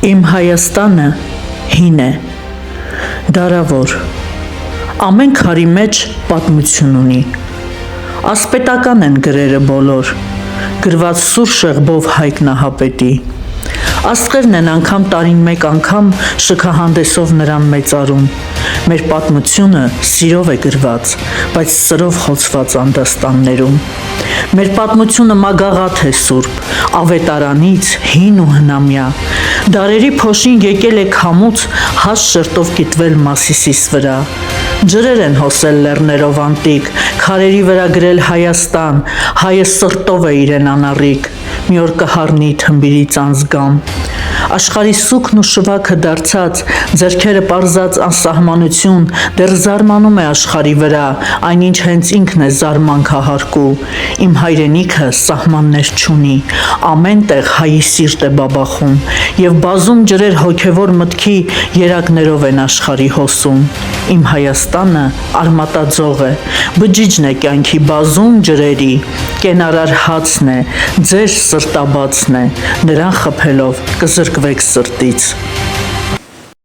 Իմ Հայաստանը հին է, դարավոր, ամեն քարի մեջ պատմություն ունի, ասպետական են գրերը բոլոր, գրված սուր շեղբով Հայկ Նահապետի, աստղերն են անգամ տարին մեկ անգամ շքահանդեսով նրան մեծարում, մեր պատմությունը սիրով է գրված, բայց սրով խոցված անդաստաններում, մեր պատմությունը մագաղաթ է սուրբ, ավետարանից հին ու հնամյա, դարերի փոշին եկել է քամուց հաս շրտով կիտվել Մասիսիս վրա, ջրեր են հոսել լեռներով անտիկ, քարերի վրա գրել Հայաստան, հայը սրտով է իրեն անառիկ, մի օր կհառնի թմբիրից անզգամ, աշխարհի սուքն ու շվաքը դարձած, ձեռքերը պարզած անսահմանություն, դեռ զարմանում է աշխարհի վրա, այնինչ հենց ինքն է զարմանքահարկու, իմ հայրենիքը սահմաններ չունի, ամեն տեղ հայի սիրտ է բաբախում, և բազում ջրեր հոգևոր մտքի երակներով են աշխարհի հոսում, իմ Հայաստանը արմատաձող է, բջիջն է կյանքի բազում ջրերի, կենարար հացն է, ձեր սրտաբացն է, նրան խփելով կզրկվեք սրտից։